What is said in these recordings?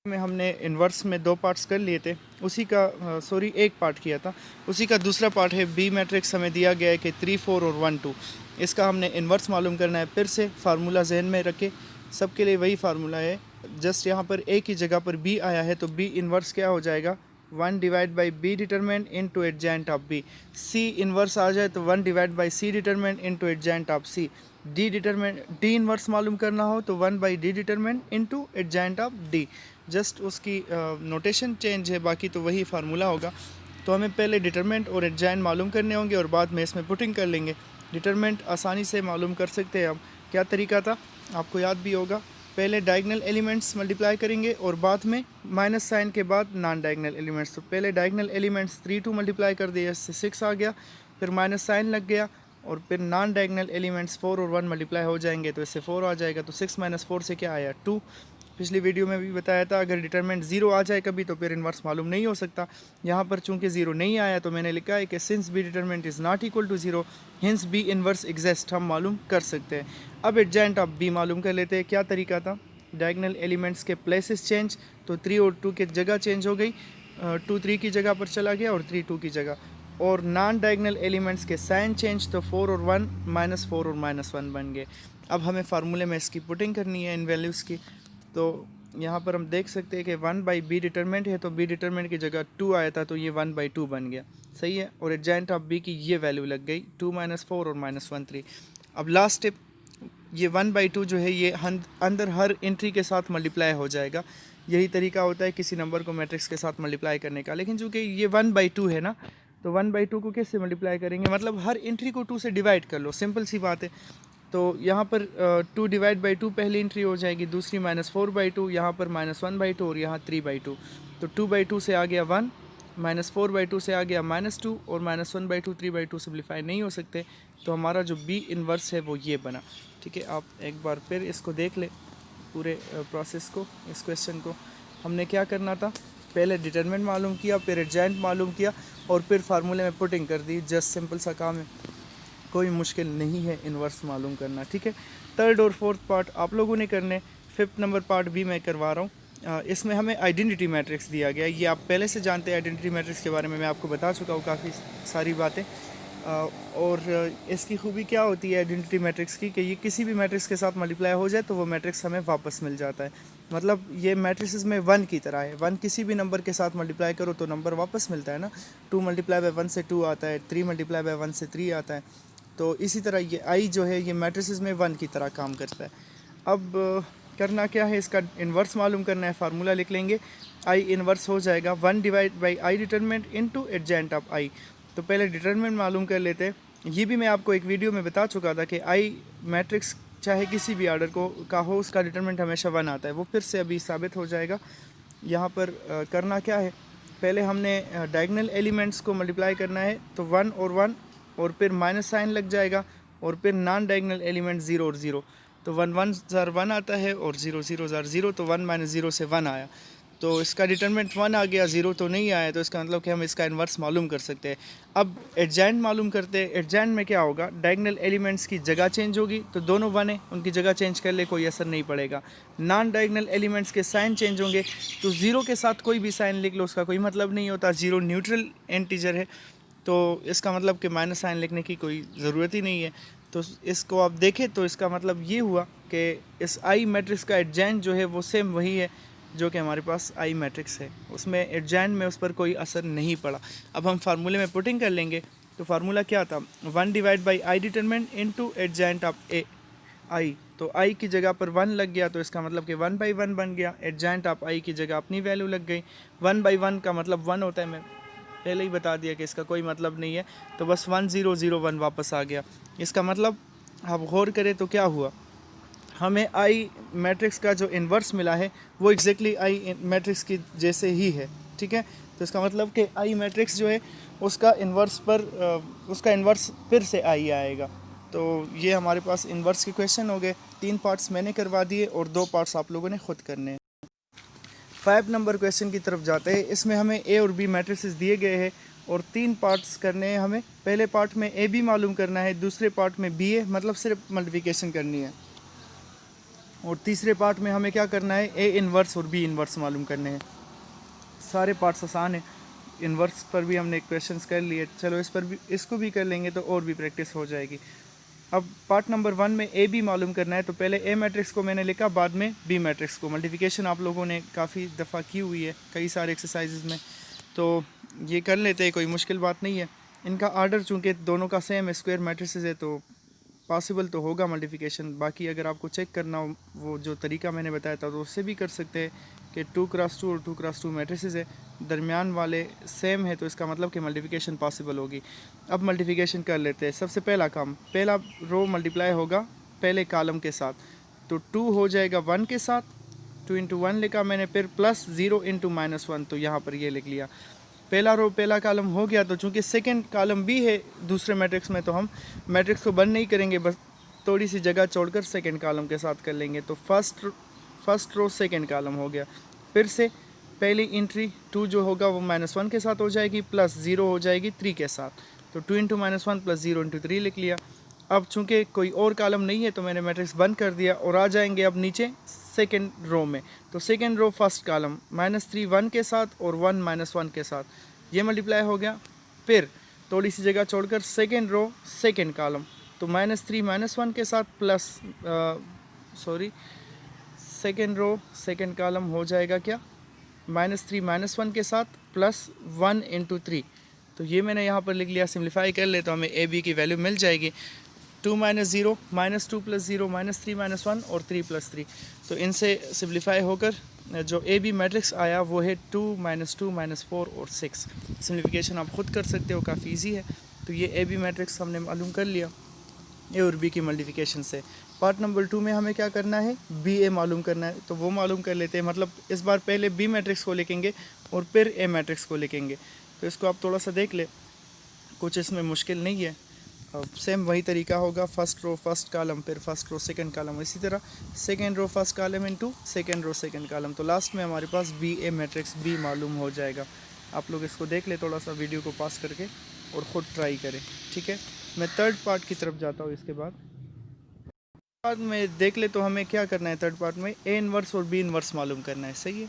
में हमने इन्वर्स में 2 पार्ट्स कर लिए थे, उसी का एक पार्ट किया था, उसी का दूसरा पार्ट है बी मैट्रिक्स। हमें दिया गया है कि 3 4 और 1 2, इसका हमने इन्वर्स मालूम करना है। फिर से फार्मूला जहन में रखें, सबके लिए वही फार्मूला है, जस्ट यहाँ पर ए की जगह पर बी आया है तो बी इन्वर्स क्या हो जाएगा, 1 divide by B determinant into adjoint of B. C inverse आ जाए तो 1 divide by C determinant into adjoint of C. D inverse मालूम करना हो तो 1 by D determinant into adjoint of D. Just उसकी notation change है, बाकी तो वही फार्मूला होगा। तो हमें पहले डिटरमेंट और एडजेंट मालूम करने होंगे और बाद में इसमें पुटिंग कर लेंगे। डिटरमेंट आसानी से मालूम कर सकते हैं हम, क्या तरीका था आपको याद भी होगा। पहले डायगनल एलिमेंट्स मल्टीप्लाई करेंगे और बाद में माइनस साइन के बाद नॉन डायगनल एलिमेंट्स। तो पहले डायगनल एलिमेंट्स 3 2 मल्टीप्लाई कर दिया, इससे 6 आ गया, फिर माइनस साइन लग गया, और फिर नॉन डायगनल एलिमेंट्स 4 और 1 मल्टीप्लाई हो जाएंगे तो इससे 4 आ जाएगा। तो 6 माइनस 4 से क्या आया, 2। पिछली वीडियो में भी बताया था, अगर डिटरमिनेंट 0 आ जाए कभी तो फिर इन्वर्स मालूम नहीं हो सकता। यहाँ पर चूंकि 0 नहीं आया तो मैंने लिखा है कि since B determinant is not equal to 0 hence B inverse exist, हम मालूम कर सकते हैं। अब एडजेंट ऑफ बी मालूम कर लेते हैं। क्या तरीका था, डायगनल एलिमेंट्स के प्लेसेस चेंज, तो 3 और 2 की जगह चेंज हो गई, 2 3 की जगह पर चला गया और 3 2 की जगह। और नॉन डायगनल एलिमेंट्स के साइन चेंज, तो 4 और 1 -4 और -1 बन गए। अब हमें फार्मूले में इसकी पुटिंग करनी है इन वैल्यूज़ की। तो यहाँ पर हम देख सकते हैं कि 1 बाई बी डिटरमिनेंट है तो बी डिटरमिनेंट की जगह 2 आया था तो ये 1 बाई 2 बन गया, सही है। और एडजेंट ऑफ बी की ये वैल्यू लग गई 2 -4 और -1 3। अब लास्ट स्टेप, ये 1 बाई 2 जो है ये अंदर हर एंट्री के साथ मल्टीप्लाई हो जाएगा। यही तरीका होता है किसी नंबर को मैट्रिक्स के साथ मल्टीप्लाई करने का। लेकिन चूँकि ये 1 बाई 2 है ना, तो 1 बाई 2 को कैसे मल्टीप्लाई करेंगे, मतलब हर एंट्री को 2 से डिवाइड कर लो, सिंपल सी बात है। तो यहाँ पर 2 डिवाइड बाई 2 पहली एंट्री हो जाएगी, दूसरी -4 बाई 2, यहाँ पर -1 बाई 2 और यहाँ 3 बाई 2। तो 2 बाई 2 से आ गया 1, -4 बाई 2 से आ गया -2 और -1 बाई 2 3 बाई 2 सिम्प्लीफाई नहीं हो सकते। तो हमारा जो बी इन्वर्स है वो ये बना। ठीक है, आप एक बार फिर इसको देख ले पूरे प्रोसेस को। इस क्वेश्चन को हमने क्या करना था, पहले डिटरमिनेंट मालूम किया, फिर एडजेंट मालूम किया और फिर फार्मूले में पुटिंग कर दी। जस्ट सिंपल सा काम है, कोई मुश्किल नहीं है इन्वर्स मालूम करना। ठीक है, थर्ड और फोर्थ पार्ट आप लोगों ने करने, फिफ्थ नंबर पार्ट भी मैं करवा रहा हूँ। इसमें हमें आइडेंटिटी मैट्रिक्स दिया गया है, ये आप पहले से जानते हैं। आइडेंटिटी मैट्रिक्स के बारे में मैं आपको बता चुका हूँ काफ़ी सारी बातें। और इसकी खूबी क्या होती है आइडेंटिटी मैट्रिक्स की, कि ये किसी भी मैट्रिक्स के साथ मल्टीप्लाई हो जाए तो वो मैट्रिक्स हमें वापस मिल जाता है। मतलब ये मैट्रिक्स में 1 की तरह है, 1 किसी भी नंबर के साथ मल्टीप्लाई करो तो नंबर वापस मिलता है ना। 2 मल्टीप्लाई बाय 1 से 2 आता है, 3 मल्टीप्लाई बाय 1 से 3 आता है। तो इसी तरह ये आई जो है ये मैट्रिसेस में 1 की तरह काम करता है। अब करना क्या है, इसका इन्वर्स मालूम करना है। फार्मूला लिख लेंगे, आई इन्वर्स हो जाएगा 1 divide by I determinant into adjoint of I. तो पहले डिटरमिनेंट मालूम कर लेते हैं। ये भी मैं आपको एक वीडियो में बता चुका था कि आई मैट्रिक्स चाहे किसी भी आर्डर को का हो, उसका डिटरमिनेंट हमेशा 1 आता है। वो फिर से अभी साबित हो जाएगा। यहाँ पर करना क्या है, पहले हमने डायगनल एलिमेंट्स को मल्टीप्लाई करना है, तो 1 और 1 और फिर माइनस साइन लग जाएगा, और फिर नॉन डायगनल एलिमेंट 0 और 0, तो 1 1 ज़ार 1 आता है और 0 0 ज़ार 0, तो 1 माइनस 0 से 1 आया। तो इसका डिटरमिनेंट 1 आ गया, 0 तो नहीं आया, तो इसका मतलब कि हम इसका इन्वर्स मालूम कर सकते हैं। अब एडजेंट मालूम करते हैं। एडजेंट में क्या होगा, डायगनल एलिमेंट्स की जगह चेंज होगी, तो दोनों 1 है, उनकी जगह चेंज कर ले, कोई असर नहीं पड़ेगा। नॉन डायगनल एलिमेंट्स के साइन चेंज होंगे, तो 0 के साथ कोई भी साइन लिख लो, उसका कोई मतलब नहीं होता। 0 न्यूट्रल इंटीजर है, तो इसका मतलब कि माइनस साइन लिखने की कोई ज़रूरत ही नहीं है। तो इसको आप देखें तो इसका मतलब ये हुआ कि इस आई मैट्रिक्स का एडजेंट जो है वो सेम वही है जो कि हमारे पास आई मैट्रिक्स है, उसमें एडजेंट में उस पर कोई असर नहीं पड़ा। अब हम फार्मूले में पुटिंग कर लेंगे। तो फार्मूला क्या था, 1 divide by I determinant into adjoint of A I. तो आई की जगह पर 1 लग गया, तो इसका मतलब कि 1 बाई 1 बन गया। एडजेंट ऑफ आई की जगह अपनी वैल्यू लग गई। 1 बाई 1 का मतलब 1 होता है, मैं पहले ही बता दिया कि इसका कोई मतलब नहीं है, तो बस 1 0 0 1 वापस आ गया। इसका मतलब आप गौर करें तो क्या हुआ, हमें आई मैट्रिक्स का जो इन्वर्स मिला है वो एग्जैक्टली आई मैट्रिक्स की जैसे ही है। ठीक है, तो इसका मतलब कि आई मैट्रिक्स जो है उसका इन्वर्स फिर से आई आएगा। तो ये हमारे पास इन्वर्स के क्वेश्चन हो गए। 3 पार्ट्स मैंने करवा दिए और 2 पार्ट्स आप लोगों ने खुद करने हैं। 5 नंबर क्वेश्चन की तरफ जाते हैं। इसमें हमें ए और बी मैट्रिसेस दिए गए हैं और 3 पार्ट्स करने हैं हमें। पहले पार्ट में ए बी मालूम करना है, दूसरे पार्ट में बी ए, मतलब सिर्फ मल्टीप्लिकेशन करनी है। और तीसरे पार्ट में हमें क्या करना है, ए इन्वर्स और बी इन्वर्स मालूम करने हैं। सारे पार्ट्स आसान हैं, इन्वर्स पर भी हमने क्वेश्चंस कर लिए, चलो इस पर भी, इसको भी कर लेंगे तो और भी प्रैक्टिस हो जाएगी। अब पार्ट नंबर 1 में ए बी मालूम करना है, तो पहले ए मैट्रिक्स को मैंने लिखा, बाद में बी मैट्रिक्स को। मल्टीप्लिकेशन आप लोगों ने काफ़ी दफ़ा की हुई है कई सारे एक्सरसाइजेज में, तो ये कर लेते हैं, कोई मुश्किल बात नहीं है। इनका आर्डर चूँकि दोनों का सेम स्क्वायर मैट्रिसेस है तो पॉसिबल तो होगा मल्टीप्लिकेशन। बाकी अगर आपको चेक करना हो वो जो तरीका मैंने बताया था तो उससे भी कर सकते हैं कि 2x2 और 2x2 मैट्रिसेस है, दरमियान वाले सेम है, तो इसका मतलब कि मल्टीप्लिकेशन पॉसिबल होगी। अब मल्टीप्लिकेशन कर लेते हैं। सबसे पहला काम, पहला रो मल्टीप्लाई होगा पहले कॉलम के साथ, तो 2 हो जाएगा 1 के साथ, 2 इंटू 1 लिखा मैंने, फिर प्लस 0 इंटू -1, तो यहाँ पर ये लिख लिया। पहला रो पहला कॉलम हो गया, तो चूंकि सेकंड कॉलम भी है दूसरे मैट्रिक्स में, तो हम मैट्रिक्स को बंद नहीं करेंगे, बस थोड़ी सी जगह छोड़कर सेकंड कॉलम के साथ कर लेंगे। तो फर्स्ट रो सेकंड कॉलम हो गया। फिर से पहली एंट्री 2 जो होगा वो -1 के साथ हो जाएगी, प्लस 0 हो जाएगी 3 के साथ, तो 2 इंटू -1 प्लस 0 इंटू 3 लिख लिया। अब चूंकि कोई और कॉलम नहीं है तो मैंने मैट्रिक्स बंद कर दिया और आ जाएंगे अब नीचे सेकेंड रो में। तो सेकेंड रो फर्स्ट कॉलम -3 1 के साथ और 1 -1 के साथ, ये मल्टीप्लाई हो गया। फिर थोड़ी सी जगह छोड़कर सेकेंड रो सेकेंड कॉलम, तो -3 -1 के साथ plus second row second column हो जाएगा क्या, -3 -1 के साथ प्लस 1 इंटू 3, तो ये मैंने यहाँ पर लिख लिया। सिम्प्लीफाई कर ले तो हमें ए बी की वैल्यू मिल जाएगी, 2 -0 -2 + 0 -3 -1 और 3 + 3, तो इनसे सिम्प्लीफाई होकर जो ए बी मैट्रिक्स आया वो है 2 -2 -4 और 6। सिम्प्लीफिकेशन आप ख़ुद कर सकते हो, काफ़ी इजी है। तो ये ए बी मैट्रिक्स हमने मालूम कर लिया ए और बी की मल्टीप्लिकेशन से। पार्ट नंबर 2 में हमें क्या करना है, बी ए मालूम करना है, तो वो मालूम कर लेते हैं। मतलब इस बार पहले बी मैट्रिक्स को लिखेंगे और फिर ए मैट्रिक्स को लिखेंगे। तो इसको आप थोड़ा सा देख ले, कुछ इसमें मुश्किल नहीं है। अब सेम वही तरीका होगा, फर्स्ट रो फर्स्ट कॉलम, फिर फर्स्ट रो सेकंड कॉलम, इसी तरह second row first column into second row second column, तो लास्ट में हमारे पास बी ए मैट्रिक्स बी मालूम हो जाएगा। आप लोग इसको देख ले, थोड़ा सा वीडियो को पास करके और ख़ुद ट्राई करें, ठीक है। मैं थर्ड पार्ट की तरफ जाता हूँ। इसके बाद में देख ले तो हमें क्या करना है, थर्ड पार्ट में ए इन्वर्स और बी इन्वर्स मालूम करना है, सही है।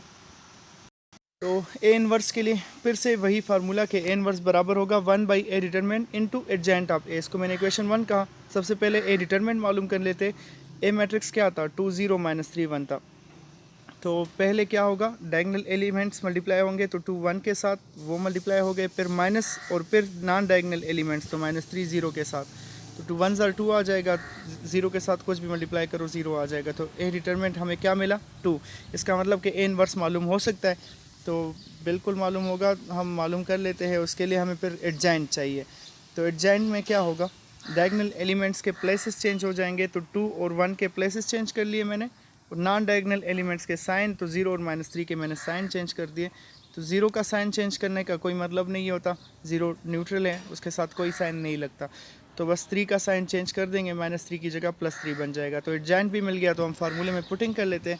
तो ए इन्वर्स के लिए फिर से वही फार्मूला के ए इन्वर्स बराबर होगा 1/a determinant into adjoint of A. इसको मैंने इक्वेशन 1 कहा। सबसे पहले ए डिटरमिनेंट मालूम कर लेते। ए मैट्रिक्स क्या था, 2 0 -3 1 था। तो पहले क्या होगा, डायगोनल एलिमेंट्स मल्टीप्लाई होंगे, तो 2 1 के साथ वो मल्टीप्लाई हो गए, फिर माइनस और फिर नॉन डायगोनल एलिमेंट्स, तो -3 0 के साथ, तो 2 1 ज़ा 2 आ जाएगा, 0 के साथ कुछ भी मल्टीप्लाई करो 0 आ जाएगा। तो ए डिटरमिनेंट हमें क्या मिला, 2। इसका मतलब कि ए इन्वर्स मालूम हो सकता है, तो बिल्कुल मालूम होगा, हम मालूम कर लेते हैं। उसके लिए हमें फिर एडजेंट चाहिए। तो एडजेंट में क्या होगा, डायगोनल एलिमेंट्स के प्लेसेस चेंज हो जाएंगे, तो 2 और 1 के प्लेसेस चेंज कर लिए मैंने, और नॉन डायगोनल एलिमेंट्स के साइन, तो 0 और -3 के मैंने साइन चेंज कर दिए। तो 0 का साइन चेंज करने का कोई मतलब नहीं होता, 0 न्यूट्रल है, उसके साथ कोई साइन नहीं लगता, तो बस 3 का साइन चेंज कर देंगे, -3 की जगह +3 बन जाएगा। तो एडजेंट भी मिल गया, तो हम फार्मूले में पुटिंग कर लेते हैं।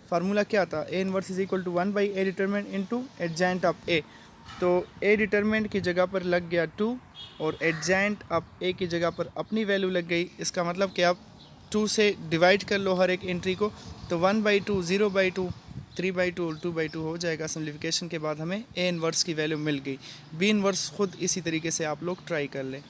फार्मूला क्या था, A inverse is equal to 1/a determinant into adjoint of A. तो ए डिटरमिनेंट की जगह पर लग गया 2 और एडजेंट ऑफ ए की जगह पर अपनी वैल्यू लग गई। इसका मतलब कि आप 2 से डिवाइड कर लो हर एक एंट्री को, तो 1/2 0/2 3/2 और 2/2 हो जाएगा। सिम्प्लीफिकेशन के बाद हमें ए इन्वर्स की वैल्यू मिल गई। बी इन्वर्स खुद इसी तरीके से आप लोग ट्राई कर लें।